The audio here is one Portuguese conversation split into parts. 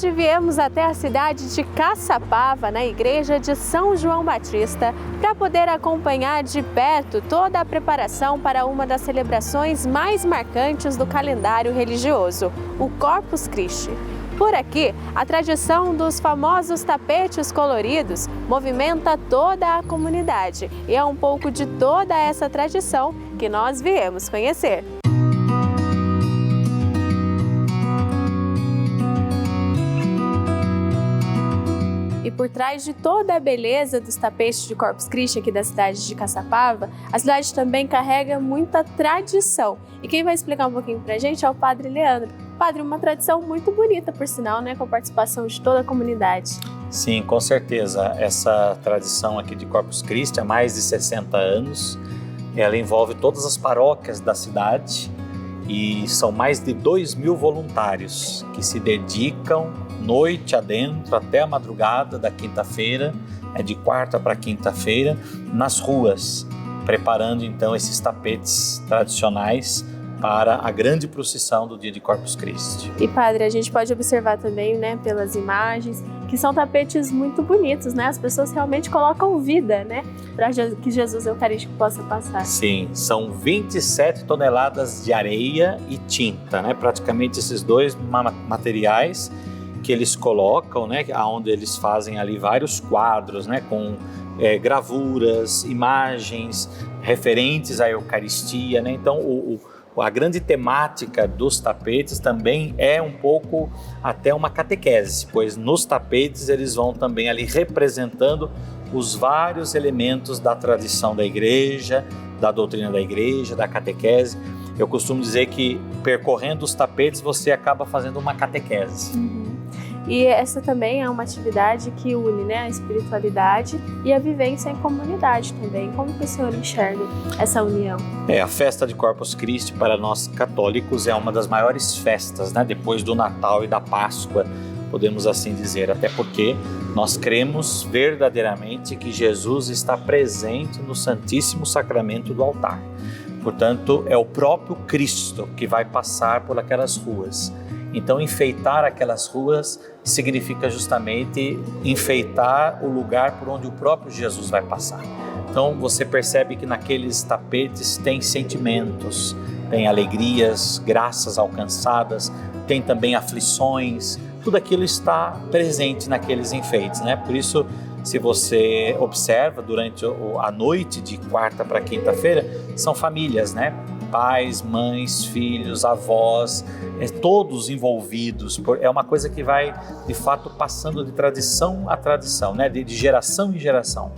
Hoje viemos até a cidade de Caçapava, na igreja de São João Batista, para poder acompanhar de perto toda a preparação para uma das celebrações mais marcantes do calendário religioso, o Corpus Christi. Por aqui, a tradição dos famosos tapetes coloridos movimenta toda a comunidade e é um pouco de toda essa tradição que nós viemos conhecer. E por trás de toda a beleza dos tapetes de Corpus Christi aqui da cidade de Caçapava, a cidade também carrega muita tradição. E quem vai explicar um pouquinho pra gente é o Padre Leandro. Padre, uma tradição muito bonita, por sinal, né, com a participação de toda a comunidade. Sim, com certeza. Essa tradição aqui de Corpus Christi há mais de 60 anos, ela envolve todas as paróquias da cidade e são mais de 2.000 voluntários que se dedicam noite adentro até a madrugada da quinta-feira, de quarta para quinta-feira, nas ruas, preparando então esses tapetes tradicionais para a grande procissão do dia de Corpus Christi. E Padre, a gente pode observar também, né, pelas imagens, que são tapetes muito bonitos, né? As pessoas realmente colocam vida, né, para que Jesus Eucarístico possa passar. Sim, são 27 toneladas de areia e tinta, né? Praticamente esses dois materiais que eles colocam, né, onde eles fazem ali vários quadros, né, com gravuras, imagens referentes à Eucaristia, né? Então a grande temática dos tapetes também é um pouco até uma catequese, pois nos tapetes eles vão também ali representando os vários elementos da tradição da igreja, da doutrina da igreja, da catequese. Eu costumo dizer que percorrendo os tapetes você acaba fazendo uma catequese. E essa também é uma atividade que une, né, a espiritualidade e a vivência em comunidade também. Como que o senhor enxerga essa união? A festa de Corpus Christi para nós católicos é uma das maiores festas, né, depois do Natal e da Páscoa, podemos assim dizer, até porque nós cremos verdadeiramente que Jesus está presente no Santíssimo Sacramento do altar. Portanto, é o próprio Cristo que vai passar por aquelas ruas. Então, enfeitar aquelas ruas significa justamente enfeitar o lugar por onde o próprio Jesus vai passar. Então, você percebe que naqueles tapetes tem sentimentos, tem alegrias, graças alcançadas, tem também aflições, tudo aquilo está presente naqueles enfeites, né? Por isso, se você observa durante a noite de quarta para quinta-feira, são famílias, né? Pais, mães, filhos, avós, todos envolvidos. É uma coisa que vai, de fato, passando de tradição a tradição, né? De geração em geração.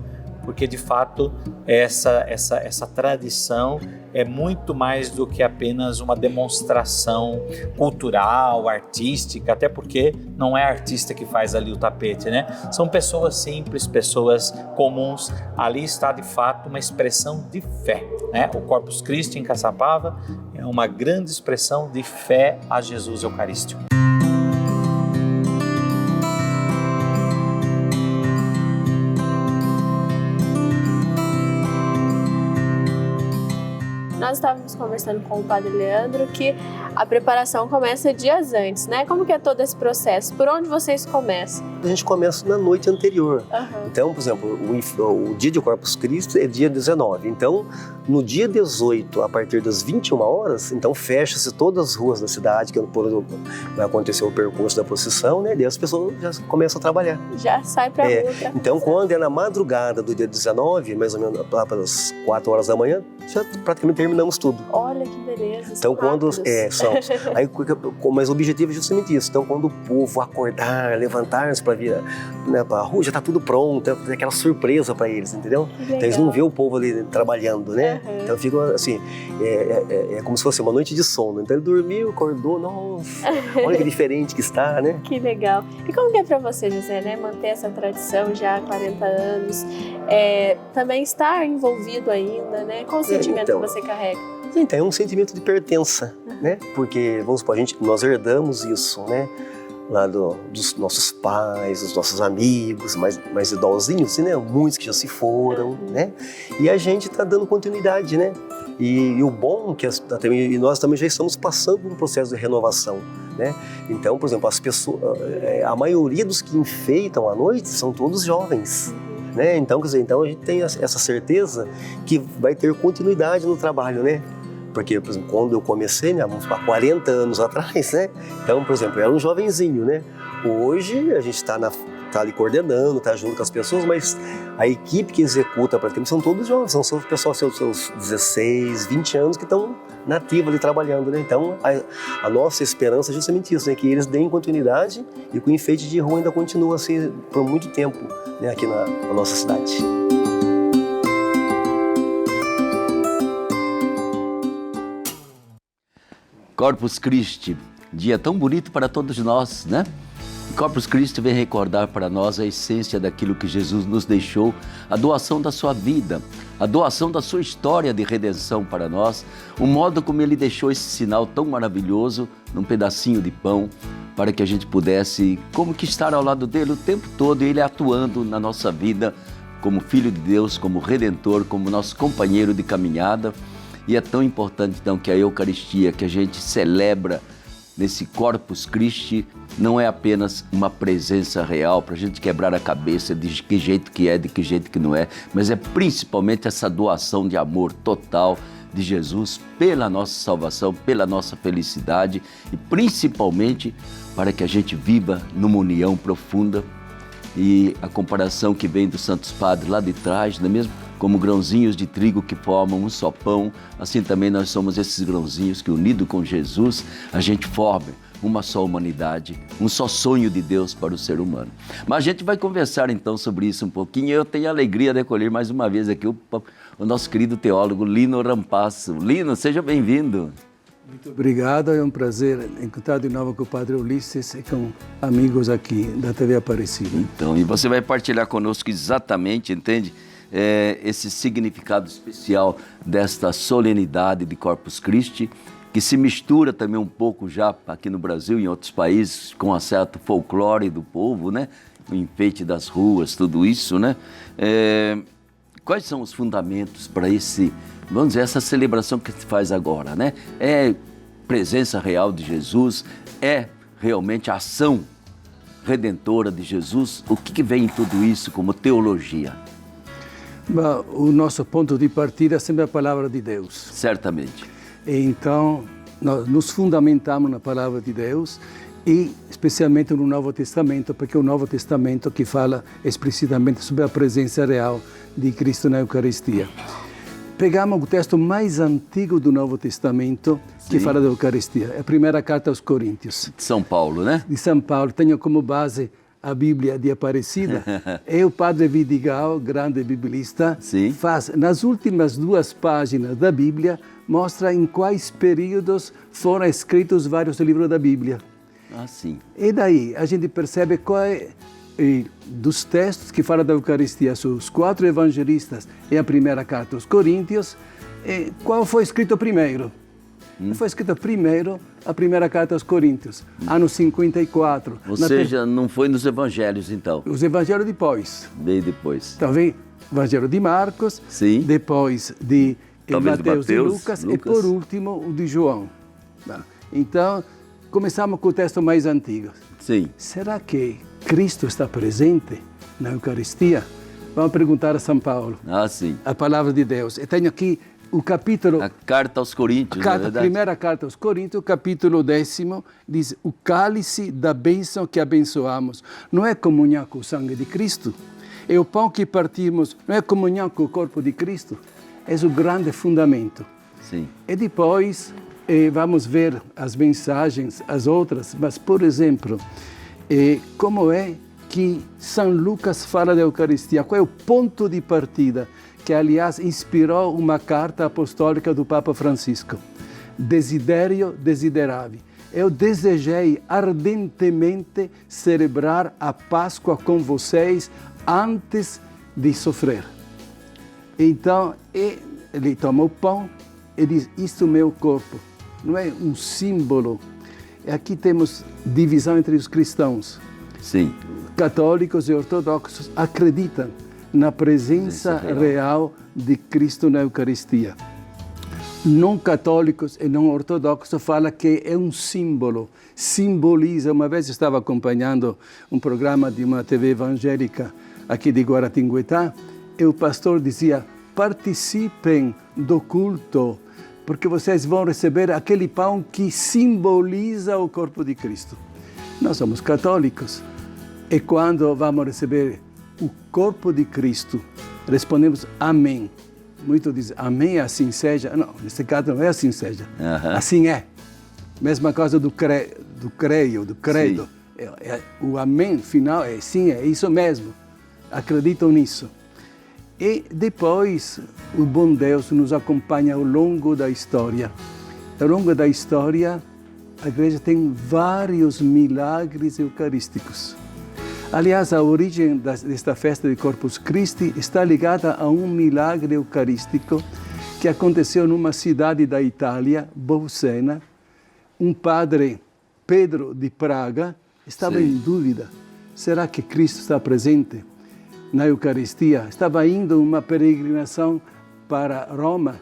Porque, de fato, essa tradição é muito mais do que apenas uma demonstração cultural, artística, até porque não é artista que faz ali o tapete, né? São pessoas simples, pessoas comuns. Ali está, de fato, uma expressão de fé, né? O Corpus Christi em Caçapava é uma grande expressão de fé a Jesus Eucarístico. Nós estávamos conversando com o Padre Leandro que a preparação começa dias antes, né? Como que é todo esse processo? Por onde vocês começam? A gente começa na noite anterior. Então, por exemplo, o dia de Corpus Christi é dia 19. Então, no dia 18, a partir das 21 horas, então fecha-se todas as ruas da cidade, que vai acontecer o percurso da procissão, né? E as pessoas já começam a trabalhar. Já sai para a rua. Então, quando é na madrugada do dia 19, mais ou menos lá pelas 4 horas da manhã, já praticamente terminamos tudo. Olha que beleza. Então, quando aí, mas o objetivo é justamente isso. Então, quando o povo acordar, levantar-se para vir, né, para a rua, já está tudo pronto, é aquela surpresa para eles, entendeu? Então, eles não vê o povo ali trabalhando, né? Então, ficam assim, é como se fosse uma noite de sono. Então, ele dormiu, acordou, nossa, olha que diferente que está, né? Que legal. E como que é para você, José, né, manter essa tradição já há 40 anos, também estar envolvido ainda, né? Qual o sentimento que você carrega? Então, é um sentimento de pertença, né? Porque, vamos supor, nós herdamos isso, né? Lá dos nossos pais, dos nossos amigos, mais idosinhos, né? Muitos que já se foram, né? E a gente está dando continuidade, né? E o bom que e nós também já estamos passando por um processo de renovação, né? Então, por exemplo, as pessoas, a maioria dos que enfeitam à noite são todos jovens, né? Então, quer dizer, então a gente tem essa certeza que vai ter continuidade no trabalho, né? Porque, por exemplo, quando eu comecei, né, vamos para 40 anos atrás, né? Então, por exemplo, eu era um jovenzinho, né? Hoje a gente está ali coordenando, está junto com as pessoas, mas a equipe que executa praticamente são todos jovens, são pessoal seus 16, 20 anos que estão nativos ali trabalhando, né? Então, a nossa esperança é justamente isso, né? Que eles deem continuidade e que o enfeite de rua ainda continua assim por muito tempo, né? Aqui na nossa cidade. Corpus Christi, dia tão bonito para todos nós, né? Corpus Christi vem recordar para nós a essência daquilo que Jesus nos deixou, a doação da sua vida, a doação da sua história de redenção para nós, o modo como ele deixou esse sinal tão maravilhoso num pedacinho de pão, para que a gente pudesse como que estar ao lado dele o tempo todo, ele atuando na nossa vida como Filho de Deus, como Redentor, como nosso companheiro de caminhada. E é tão importante então que a Eucaristia, que a gente celebra nesse Corpus Christi, não é apenas uma presença real para a gente quebrar a cabeça de que jeito que é, de que jeito que não é, mas é principalmente essa doação de amor total de Jesus pela nossa salvação, pela nossa felicidade e principalmente para que a gente viva numa união profunda. E a comparação que vem dos Santos Padres lá de trás, não é mesmo? Como grãozinhos de trigo que formam um só pão, assim também nós somos esses grãozinhos que, unidos com Jesus, a gente forma uma só humanidade, um só sonho de Deus para o ser humano. Mas a gente vai conversar então sobre isso um pouquinho. Eu tenho a alegria de acolher mais uma vez aqui o nosso querido teólogo Lino Rampasso. Lino, seja bem-vindo. Muito obrigado, é um prazer encontrar de novo com o Padre Ulisses e com amigos aqui da TV Aparecida. Então, e você vai partilhar conosco exatamente, entende? Esse significado especial desta solenidade de Corpus Christi, que se mistura também um pouco já aqui no Brasil e em outros países com um certo folclore do povo, né? O enfeite das ruas, tudo isso, né? Quais são os fundamentos para vamos dizer, essa celebração que se faz agora, né? É presença real de Jesus? É realmente a ação redentora de Jesus? O que vem em tudo isso como teologia? O nosso ponto de partida é sempre a palavra de Deus. Certamente. E então, nós nos fundamentamos na palavra de Deus e especialmente no Novo Testamento, porque é o Novo Testamento que fala explicitamente sobre a presença real de Cristo na Eucaristia. Pegamos o texto mais antigo do Novo Testamento, que fala da Eucaristia. É a primeira carta aos Coríntios. De São Paulo, né? De São Paulo. Tenho como base a Bíblia de Aparecida. E o Padre Vidigal, grande biblista, faz, nas últimas 2 páginas da Bíblia, mostra em quais períodos foram escritos vários livros da Bíblia. Ah, sim. E daí a gente percebe qual é, dos textos que falam da Eucaristia, são os 4 evangelistas e a primeira carta aos Coríntios, qual foi escrito primeiro? Foi escrita primeiro a primeira carta aos Coríntios, ano 54. Ou seja, não foi nos evangelhos, então? Os evangelhos depois. Bem depois. Então vem o evangelho de Marcos, depois de Mateus e Lucas, e por último o de João. Então, começamos com o texto mais antigo. Sim. Será que Cristo está presente na Eucaristia? Vamos perguntar a São Paulo. Ah, sim. A palavra de Deus. Eu tenho aqui o capítulo... A carta aos Coríntios, a primeira carta aos Coríntios, capítulo 10, diz: o cálice da bênção que abençoamos não é comunhão com o sangue de Cristo? E o pão que partimos não é comunhão com o corpo de Cristo? É o grande fundamento. Sim. E depois vamos ver as mensagens, as outras, mas, por exemplo, como é que São Lucas fala da Eucaristia? Qual é o ponto de partida? Que, aliás, inspirou uma carta apostólica do Papa Francisco. Desiderio desideravi. Eu desejei ardentemente celebrar a Páscoa com vocês antes de sofrer. Então, ele toma o pão e diz: isto é o meu corpo. Não é um símbolo. Aqui temos divisão entre os cristãos. Sim. Católicos e ortodoxos acreditam na presença real de Cristo na Eucaristia. não católicos e não ortodoxos falam que é um símbolo, simboliza. Uma vez eu estava acompanhando um programa de uma TV evangélica aqui de Guaratinguetá e o pastor dizia: participem do culto, porque vocês vão receber aquele pão que simboliza o corpo de Cristo. Nós somos católicos e quando vamos receber o corpo de Cristo, respondemos amém. Muitos dizem amém, assim seja. Não, nesse caso não é assim seja. Assim é. Mesma coisa do credo. O amém final é sim, é isso mesmo. Acreditam nisso. E depois o bom Deus nos acompanha ao longo da história. Ao longo da história, a igreja tem vários milagres eucarísticos. Aliás, a origem desta festa de Corpus Christi está ligada a um milagre eucarístico que aconteceu numa cidade da Itália, Bolsena. Um padre, Pedro de Praga, estava em dúvida. Será que Cristo está presente na Eucaristia? Estava indo uma peregrinação para Roma,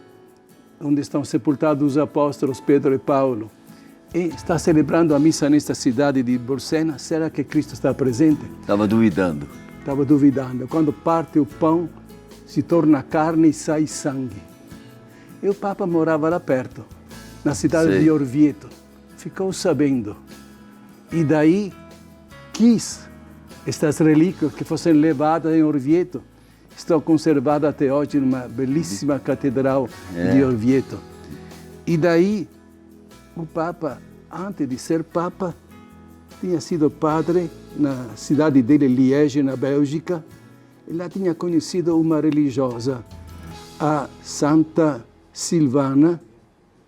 onde estão sepultados os apóstolos Pedro e Paulo. E está celebrando a missa nesta cidade de Bolsena. Será que Cristo está presente? Estava duvidando. Estava duvidando. Quando parte o pão, se torna carne e sai sangue. E o Papa morava lá perto, na cidade de Orvieto. Ficou sabendo. E daí quis estas relíquias que fossem levadas em Orvieto. Estão conservadas até hoje numa belíssima catedral de Orvieto. E daí o Papa, antes de ser Papa, tinha sido padre na cidade dele, Liege, na Bélgica. E lá tinha conhecido uma religiosa, a Santa Silvana,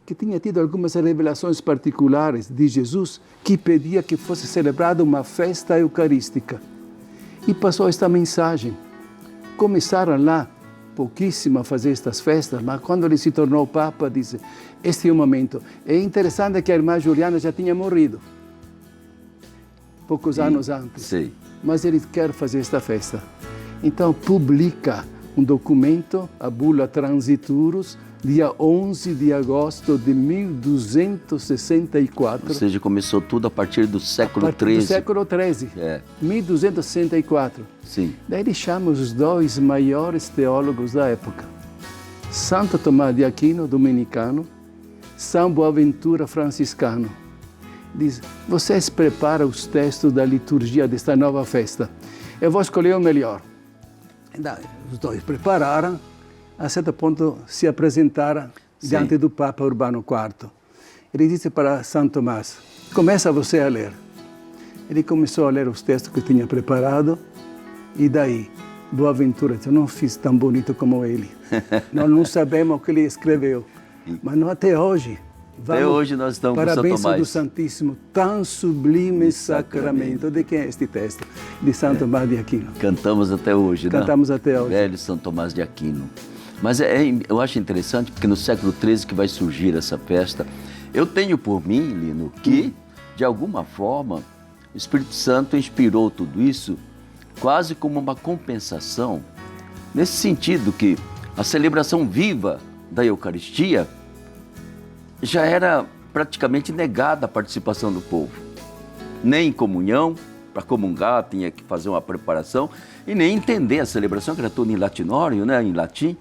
que tinha tido algumas revelações particulares de Jesus, que pedia que fosse celebrada uma festa eucarística. E passou esta mensagem. Começaram lá pouquíssimo a fazer estas festas, mas quando ele se tornou Papa, disse: este é o momento. É interessante que a irmã Juliana já tinha morrido, poucos anos antes, mas ele quer fazer esta festa. Então publica um documento, a Bula Transiturus, dia 11 de agosto de 1264. Ou seja, começou tudo a partir do século XIII. Do século XIII, 1264. Sim. Daí ele chama os dois maiores teólogos da época. Santo Tomás de Aquino, dominicano, São Boaventura, franciscano. Diz: vocês preparam os textos da liturgia desta nova festa. Eu vou escolher o melhor. Daí, os dois prepararam, a certo ponto se apresentaram diante do Papa Urbano IV. Ele disse para São Tomás: começa você a ler. Ele começou a ler os textos que tinha preparado, e daí, Boaventura disse: eu não fiz tão bonito como ele. Nós não sabemos o que ele escreveu, mas não até hoje. Até hoje nós estamos com São Tomás. Para a bênção do Santíssimo, tão sublime sacramento. De quem é este texto? De São Tomás de Aquino. Cantamos até hoje, né? Cantamos até hoje. Velho São Tomás de Aquino. Mas eu acho interessante, porque no século XIII que vai surgir essa festa, eu tenho por mim, Lino, que, de alguma forma, o Espírito Santo inspirou tudo isso quase como uma compensação, nesse sentido que a celebração viva da Eucaristia já era praticamente negada a participação do povo. Nem em comunhão, para comungar tinha que fazer uma preparação, e nem entender a celebração, que era tudo em latinório, né, em latim.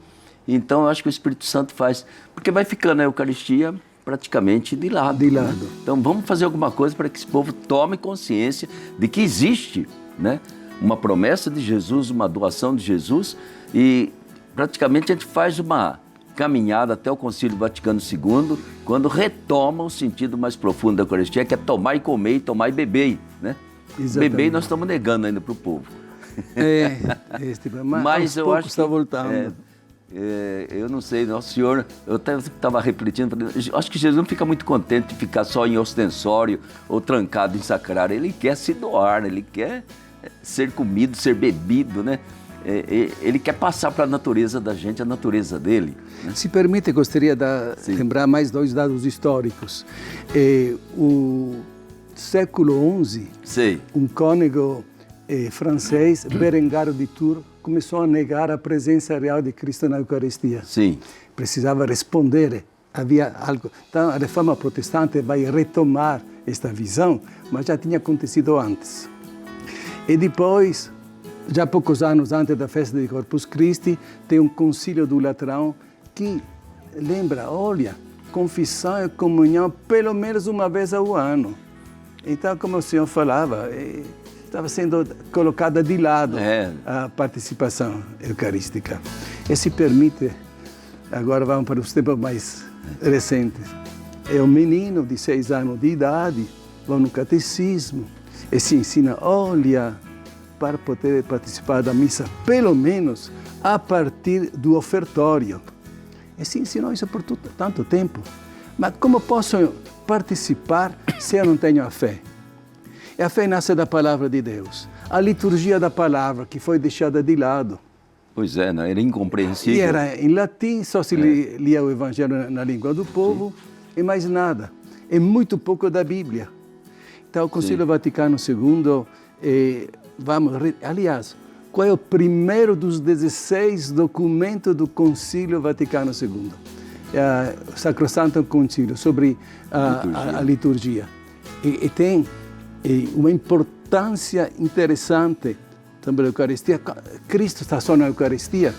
Então eu acho que o Espírito Santo faz, porque vai ficando a Eucaristia praticamente de lado. De lado. Né? Então vamos fazer alguma coisa para que esse povo tome consciência de que existe, né, uma promessa de Jesus, uma doação de Jesus, e praticamente a gente faz uma caminhada até o Concílio Vaticano II, quando retoma o sentido mais profundo da Eucaristia, que é tomar e comer, e tomar e beber, né? Exatamente. Beber nós estamos negando ainda para o povo. Mas eu acho que está voltando. Eu não sei, Nosso Senhor, eu até estava refletindo, acho que Jesus não fica muito contente de ficar só em ostensório ou trancado em sacrário. Ele quer se doar, né? Ele quer ser comido, ser bebido, né? Ele quer passar para a natureza da gente, a natureza dele. Né? Se permite, gostaria de lembrar mais dois dados históricos. O século XI, um cônego francês, Berengar de Tours, começou a negar a presença real de Cristo na Eucaristia. Sim. Precisava responder havia algo. Então, a reforma protestante vai retomar esta visão, mas já tinha acontecido antes. E depois, já poucos anos antes da festa de Corpus Christi, tem um concílio do Latrão que lembra, olha, confissão e comunhão pelo menos uma vez ao ano. Então, como o senhor falava, estava sendo colocada de lado a participação eucarística. E se permite, agora vamos para os tempos mais recentes. É um menino de 6 anos de idade, vai no catecismo e se ensina, olha, para poder participar da missa, pelo menos a partir do ofertório. E se ensinou isso por tanto tempo. Mas como posso participar se eu não tenho a fé? E a fé nasce da palavra de Deus. A liturgia da palavra que foi deixada de lado. Pois é, era incompreensível. E era em latim, só se lia o Evangelho na língua do povo, e mais nada. E muito pouco da Bíblia. Então, o Concílio Vaticano II, aliás, qual é o primeiro dos 16 documentos do Concílio Vaticano II? O Sacrosanto Concílio, sobre a liturgia. E tem uma importância interessante também a Eucaristia. Cristo está só na Eucaristia.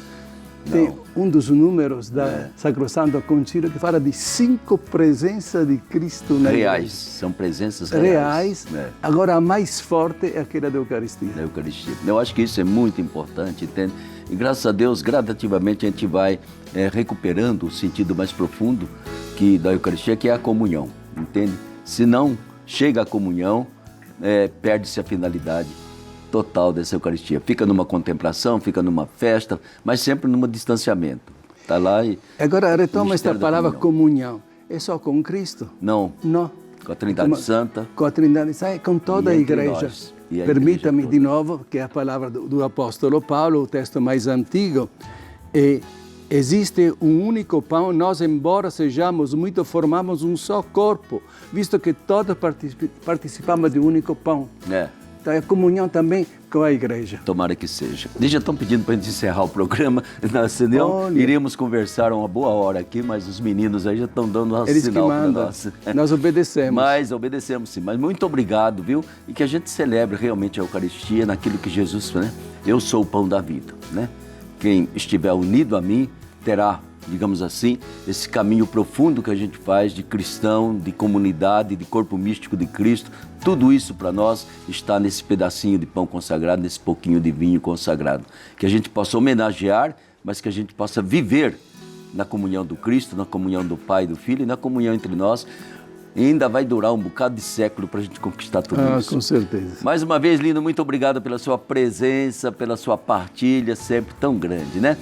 Tem um dos números da Sacrosanto Concílio que fala de 5 presenças de Cristo na reais, igreja. são presenças reais. Agora, a mais forte é aquela da Eucaristia. Da Eucaristia. Eu acho que isso é muito importante, entende? E graças a Deus, gradativamente, a gente vai recuperando o sentido mais profundo da Eucaristia, que é a comunhão, entende? Se não chega a comunhão, perde-se a finalidade total dessa Eucaristia. Fica numa contemplação, fica numa festa, mas sempre num distanciamento. Está lá e... Agora, retoma esta palavra comunhão. É só com Cristo? Não. Não. Com a Trindade Santa. Com a Trindade Santa, com toda a Igreja. Permita-me de novo, que é a palavra do apóstolo Paulo, o texto mais antigo. Existe um único pão, nós, embora sejamos muito, formamos um só corpo, visto que todos participamos de um único pão. Então, é comunhão também com a igreja. Tomara que seja. Eles já estão pedindo para a gente encerrar o programa, senão iríamos conversar uma boa hora aqui, mas os meninos aí já estão dando um sinal para nós. Nós obedecemos. Mas obedecemos sim. Mas muito obrigado, viu? E que a gente celebre realmente a Eucaristia naquilo que Jesus, né? Eu sou o pão da vida, né? Quem estiver unido a mim terá, digamos assim, esse caminho profundo que a gente faz de cristão, de comunidade, de corpo místico de Cristo. Tudo isso para nós está nesse pedacinho de pão consagrado, nesse pouquinho de vinho consagrado. Que a gente possa homenagear, mas que a gente possa viver na comunhão do Cristo, na comunhão do Pai e do Filho e na comunhão entre nós. E ainda vai durar um bocado de século para a gente conquistar tudo isso. Com certeza. Mais uma vez, Lino, muito obrigado pela sua presença, pela sua partilha, sempre tão grande, né?